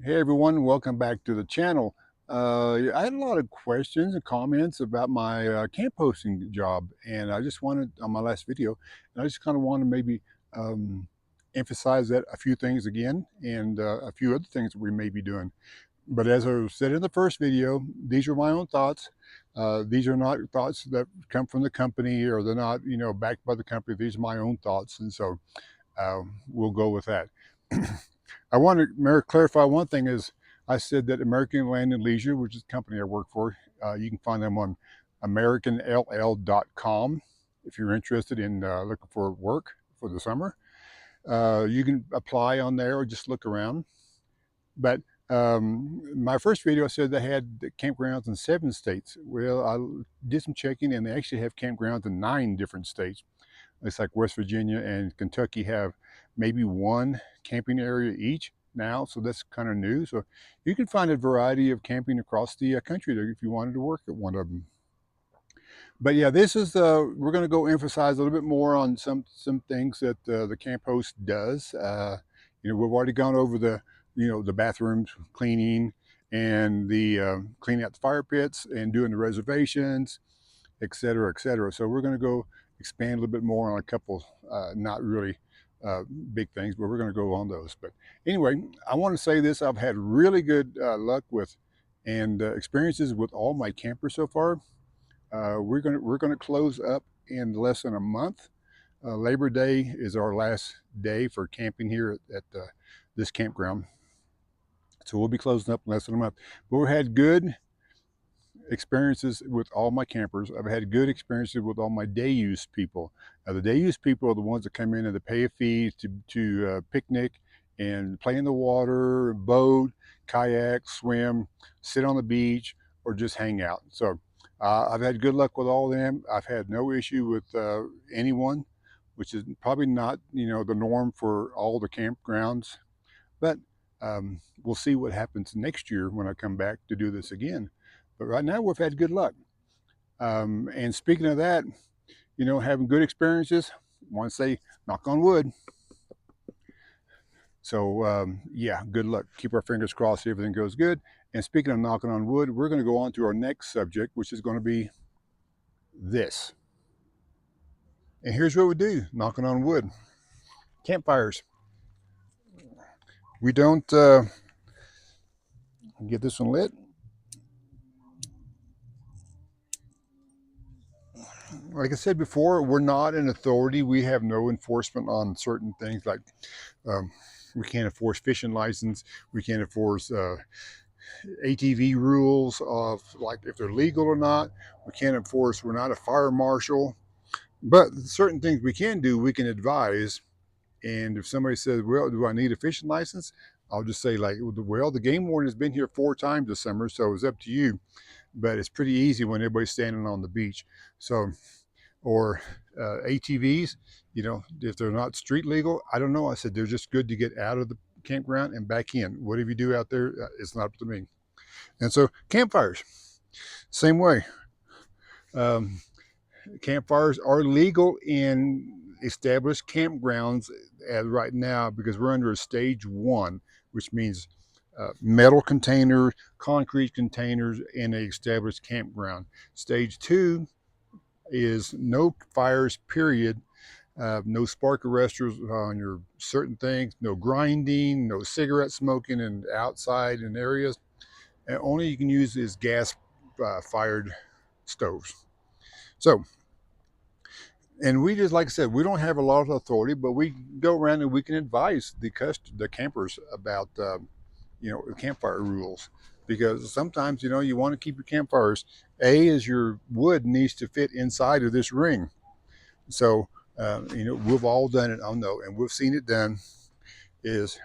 Hey everyone, welcome back to the channel. I had a lot of questions and comments about my camp hosting job, and I just wanted on my last video, and I just kind of want to maybe um, emphasize that a few things again, and a few other things that we may be doing. But as I said in the first video, these are my own thoughts. These are not thoughts that come from the company, or they're not, backed by the company. These are my own thoughts, and so we'll go with that. I want to clarify one thing is I said that American Land and Leisure, which is the company I work for, you can find them on americanll.com if you're interested in looking for work for the summer. You can apply on there or just look around. But my first video I said they had campgrounds in 7 states. Well, I did some checking and they actually have campgrounds in 9 different states. It's like West Virginia and Kentucky have maybe one camping area each now, so that's kind of new. So you can find a variety of camping across the country there if you wanted to work at one of them. But yeah, this is we're going to go emphasize a little bit more on some things that the camp host does. We've already gone over the bathrooms cleaning and the cleaning out the fire pits and doing the reservations, et cetera, et cetera. So we're going to go expand a little bit more on a couple, not really big things, but we're going to go on those. But anyway, I want to say this: I've had really good luck with and experiences with all my campers so far. We're gonna close up in less than a month. Labor Day is our last day for camping here at this campground, so we'll be closing up in less than a month. But we've had good experiences with all my campers. I've had good experiences with all my day use people. The day use people are the ones that come in and they pay a fee to picnic and play in the water, boat, kayak, swim, sit on the beach, or just hang out. So I've had good luck with all of them. I've had no issue with anyone, which is probably not the norm for all the campgrounds. But we'll see what happens next year when I come back to do this again. But right now we've had good luck. And speaking of that, having good experiences, I want to say knock on wood. So yeah, good luck. Keep our fingers crossed everything goes good. And speaking of knocking on wood, we're going to go on to our next subject, which is going to be this. And here's what we do, knocking on wood. Campfires. We don't get this one lit. Like I said before, we're not an authority. We have no enforcement on certain things like um, we can't enforce fishing license. We can't enforce ATV rules of like if they're legal or not. We can't enforce. We're not a fire marshal. But certain things we can do, we can advise. And if somebody says, "Well, do I need a fishing license?" I'll just say like, "Well, the game warden has been here 4 times this summer, so it's up to you." But it's pretty easy when everybody's standing on the beach. So or ATVs, if they're not street legal, I don't know. I said they're just good to get out of the campground and back in. Whatever you do out there, it's not up to me. And so campfires, same way. Um, Campfires are legal in established campgrounds as right now because we're under a stage 1, which means metal containers, concrete containers in an established campground. Stage 2 is no fires, period. No spark arresters on your certain things, no grinding, no cigarette smoking and outside in areas. And only you can use is gas fired stoves. So, and we just, like I said, we don't have a lot of authority, but we go around and we can advise the campers about, the campfire rules. Because sometimes, you want to keep your campfires. A is your wood needs to fit inside of this ring. So, we've all done it. I know, and we've seen it done. Is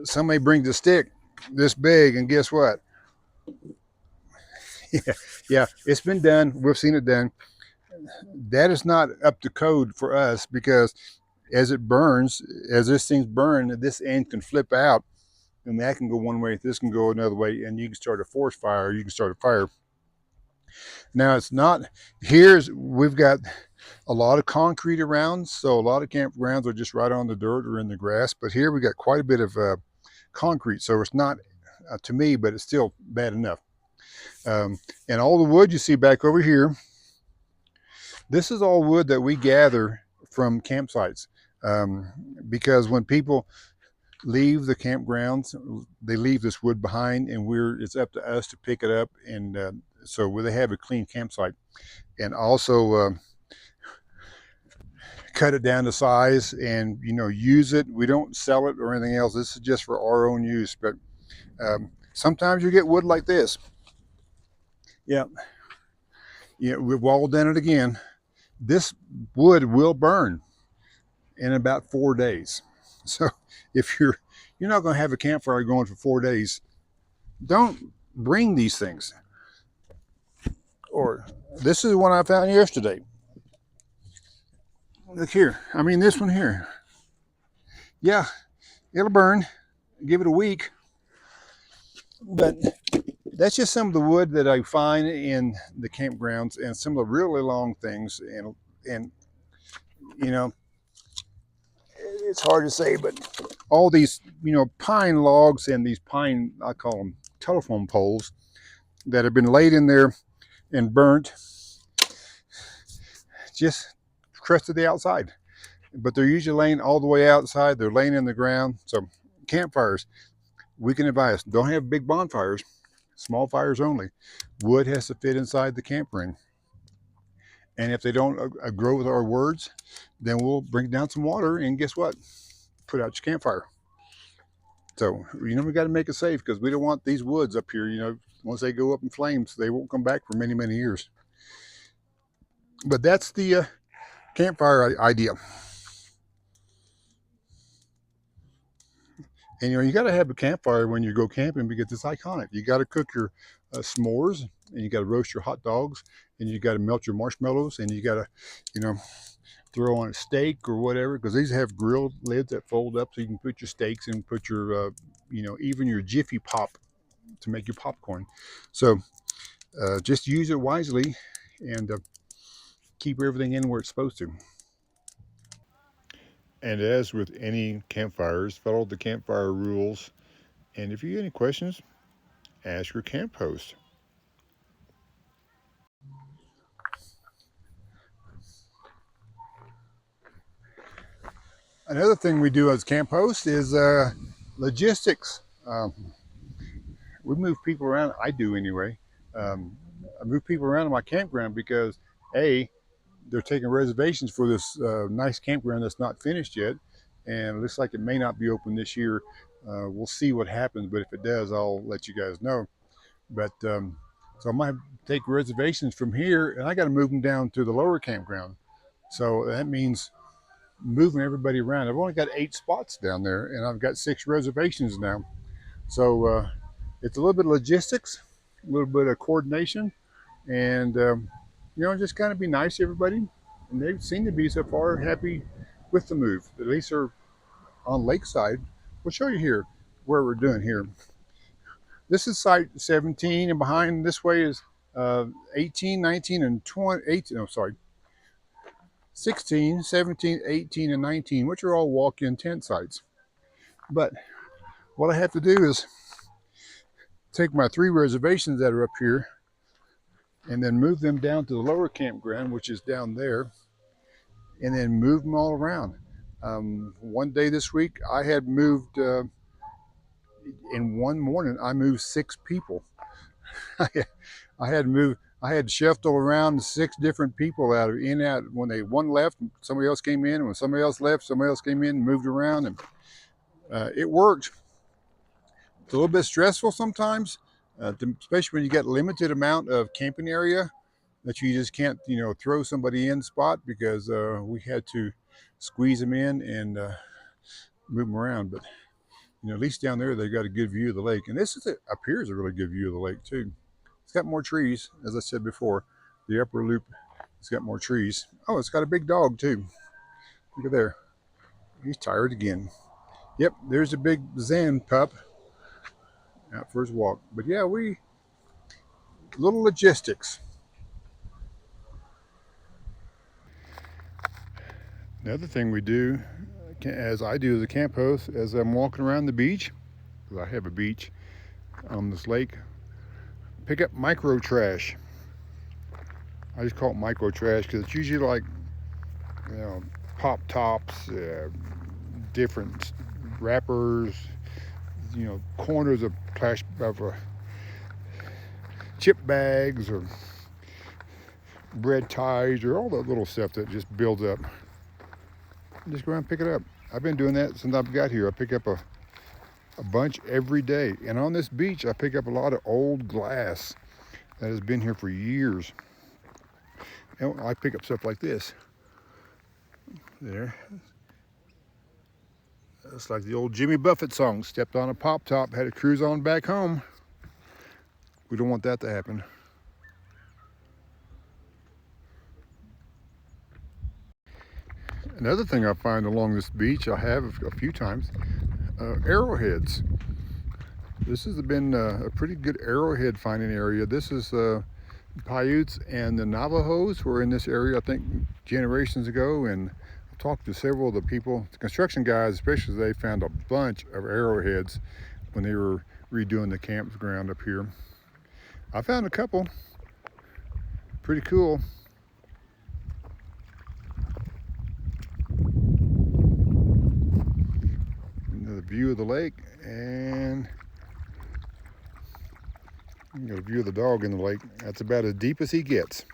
somebody brings a stick this big, and guess what? Yeah, yeah, it's been done. We've seen it done. That is not up to code for us because as it burns, as this thing's burn, this end can flip out, and that can go one way. This can go another way, and you can start a forest fire. You can start a fire. Now it's not. We've got A lot of concrete around, so a lot of campgrounds are just right on the dirt or in the grass. But here we got quite a bit of concrete, so it's not to me, but it's still bad enough. And all the wood you see back over here, this is all wood that we gather from campsites. Um, because when people leave the campgrounds, they leave this wood behind, and it's up to us to pick it up, and so they have a clean campsite, and also cut it down to size, and use it. We don't sell it or anything else. This is just for our own use. But sometimes you get wood like this. Yeah, yeah, we've all done it again. This wood will burn in about 4 days. So if you're not going to have a campfire going for 4 days, don't bring these things. Or this is one I found yesterday. Look here. I mean, this one here. Yeah, it'll burn. Give it a week. But that's just some of the wood that I find in the campgrounds, and some of the really long things. And you know, it's hard to say, but all these pine logs and these pine, I call them telephone poles, that have been laid in there and burnt, just crusted the outside. But they're usually laying all the way outside. They're laying in the ground. So campfires, we can advise, don't have big bonfires, small fires only. Wood has to fit inside the camp ring. And if they don't grow with our words, then we'll bring down some water, and guess what? Put out your campfire. So, we got to make it safe, because we don't want these woods up here, once they go up in flames, they won't come back for many, many years. But that's the campfire idea. And you got to have a campfire when you go camping, because it's iconic. You got to cook your s'mores, and you got to roast your hot dogs, and you got to melt your marshmallows, and you got to, throw on a steak or whatever, because these have grill lids that fold up, so you can put your steaks and put your, even your Jiffy Pop to make your popcorn. So just use it wisely, and keep everything in where it's supposed to. And as with any campfires, follow the campfire rules. And if you have any questions, ask your camp host. Another thing we do as camp hosts is logistics. We move people around. I do anyway. I move people around in my campground because, A, they're taking reservations for this nice campground that's not finished yet, and it looks like it may not be open this year. We'll see what happens, but if it does, I'll let you guys know. But so I might take reservations from here, and I got to move them down to the lower campground. So that means moving everybody around. I've only got 8 spots down there, and I've got 6 reservations now. So it's a little bit of logistics, a little bit of coordination, and just kind of be nice to everybody. And they seem to be so far happy with the move. At least they're on Lakeside. We'll show you here where we're doing here. This is site 17, and behind this way is 18, 19, and 20. 18, oh, sorry, 16, 17, 18, and 19, which are all walk-in tent sites. But what I have to do is take my 3 reservations that are up here, and then move them down to the lower campground, which is down there, and then move them all around. One day this week, I had moved, in one morning, I moved 6 people. I had shuffled around 6 different people out of in out. When one left, somebody else came in. When somebody else left, somebody else came in and moved around, and it worked. It's a little bit stressful sometimes, especially when you get limited amount of camping area that you just can't, throw somebody in spot, because we had to squeeze them in and move them around. But at least down there they got a good view of the lake, and appears a really good view of the lake too. It's got more trees, as I said before. The upper loop, it's got more trees. Oh, it's got a big dog too. Look at there. He's tired again. Yep, there's a big Zen pup out for his walk. But yeah, little logistics. Another thing we do, as I do as a camp host, as I'm walking around the beach, because I have a beach on this lake, pick up micro trash. I just call it micro trash because it's usually like, you know, pop tops, different wrappers, you know, corners of chip bags or bread ties or all that little stuff that just builds up. Just go around and pick it up. I've been doing that since I've got here. I pick up a bunch every day. And on this beach, I pick up a lot of old glass that has been here for years. And I pick up stuff like this. There. It's like the old Jimmy Buffett song, stepped on a pop top, had to cruise on back home. We don't want that to happen. Another thing I find along this beach, I have a few times, arrowheads. This has been a pretty good arrowhead finding area. This is Paiutes and the Navajos were in this area, I think, generations ago, and I talked to several of the people, the construction guys especially. They found a bunch of arrowheads when they were redoing the campground up here. I found a couple. Pretty cool. Another view of the lake, and you got a view of the dog in the lake. That's about as deep as he gets.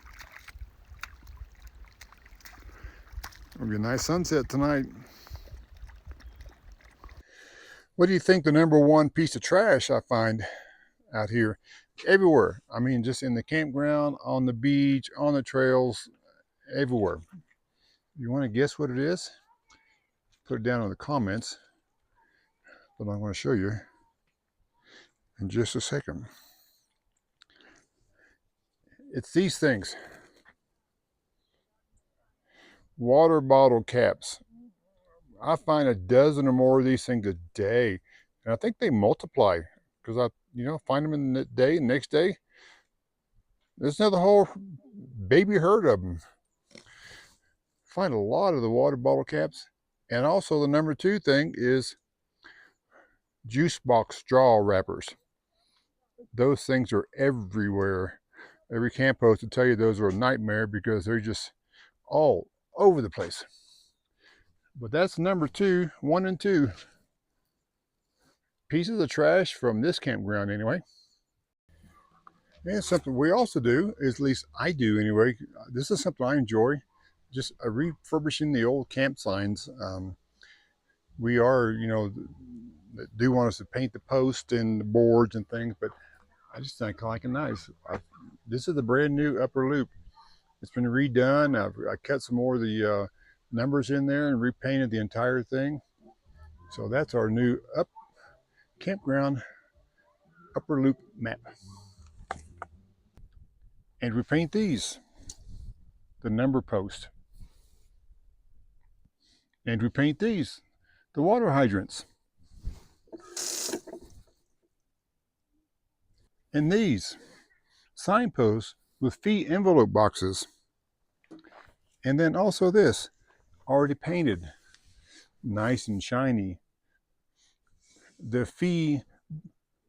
It'll be a nice sunset tonight. What do you think the number one piece of trash I find out here? Everywhere. I mean, just in the campground, on the beach, on the trails, everywhere. You want to guess what it is? Put it down in the comments. But I'm going to show you in just a second. It's these things. Water bottle caps. I find a dozen or more of these things a day. And I think they multiply because I, find them in the day, next day. There's another whole baby herd of them. Find a lot of the water bottle caps. And also the number two thing is juice box straw wrappers. Those things are everywhere. Every camp host will tell you those are a nightmare because they're just all over the place. But that's number two, 1 and 2 pieces of trash from this campground anyway. And something we also do, is at least I do anyway, this is something I enjoy, just refurbishing the old camp signs. We are, do want us to paint the post and the boards and things, but I just think I like it nice. This is the brand new upper loop. It's been redone. I cut some more of the numbers in there and repainted the entire thing. So that's our new campground upper loop map. And we paint these, the number post. And we paint these, the water hydrants. And these signposts with fee envelope boxes. And then also this, already painted, nice and shiny, the fee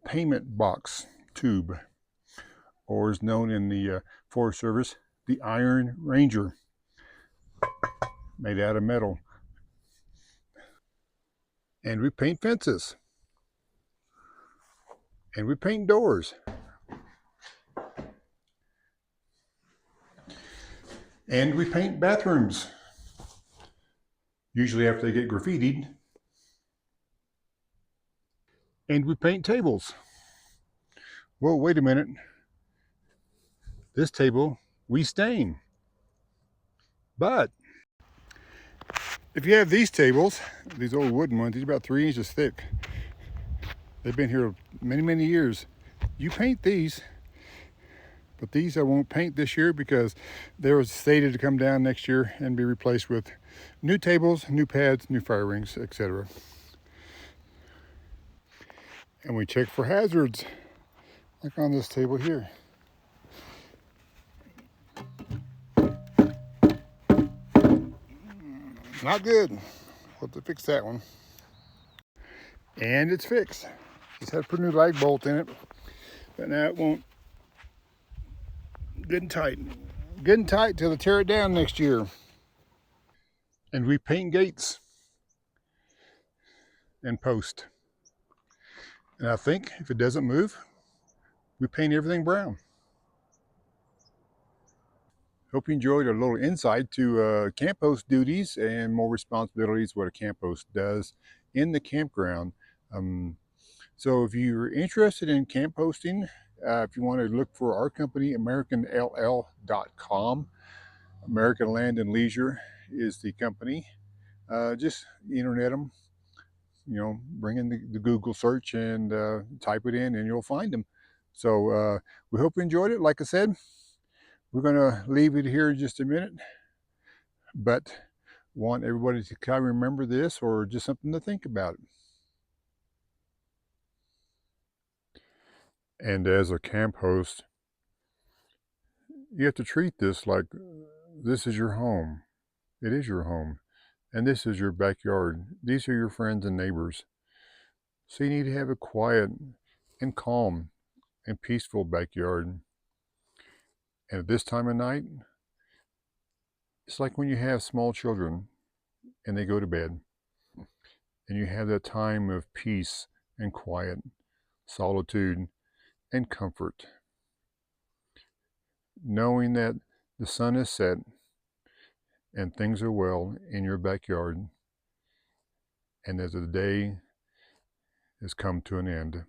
payment box tube, or is known in the Forest Service, the Iron Ranger, made out of metal. And we paint fences. And we paint doors. And we paint bathrooms, usually after they get graffitied. And we paint tables. Well, wait a minute. This table we stain. But if you have these tables, these old wooden ones, these are about 3 inches thick. They've been here many, many years. You paint these, but these I won't paint this year because they were slated to come down next year and be replaced with new tables, new pads, new fire rings, etc. And we check for hazards, like on this table here. Not good. We'll have to fix that one. And it's fixed. Just had to put a new lag bolt in it, but now it won't. Good and tight. Good and tight till they tear it down next year. And we paint gates and post. And I think if it doesn't move, we paint everything brown. Hope you enjoyed a little insight to camp host duties and more responsibilities, what a camp host does in the campground. So if you're interested in camp hosting, if you want to look for our company, AmericanLL.com, American Land and Leisure is the company. Just internet them, bring in the Google search and type it in and you'll find them. So we hope you enjoyed it. Like I said, we're going to leave it here in just a minute, but want everybody to kind of remember this or just something to think about. And as a camp host, you have to treat this like this is your home. It is your home. And this is your backyard. These are your friends and neighbors. So you need to have a quiet and calm and peaceful backyard. And at this time of night, it's like when you have small children and they go to bed. And you have that time of peace and quiet, solitude and comfort. Knowing that the sun is set and things are well in your backyard and as the day has come to an end.